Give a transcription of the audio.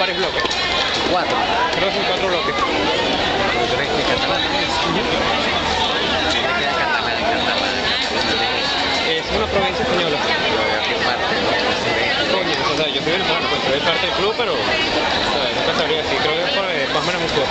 varios bloques. Cuatro. Creo que son 4 bloques. ¿Tú crees que catalán? ¿Dónde queda Catalán? Es una provincia española. Pero ¿de qué parte? Coño, o sea, yo soy venezolano, pues soy parte del club, pero o sea, nunca sabría decir. Creo que es por más o menos un club.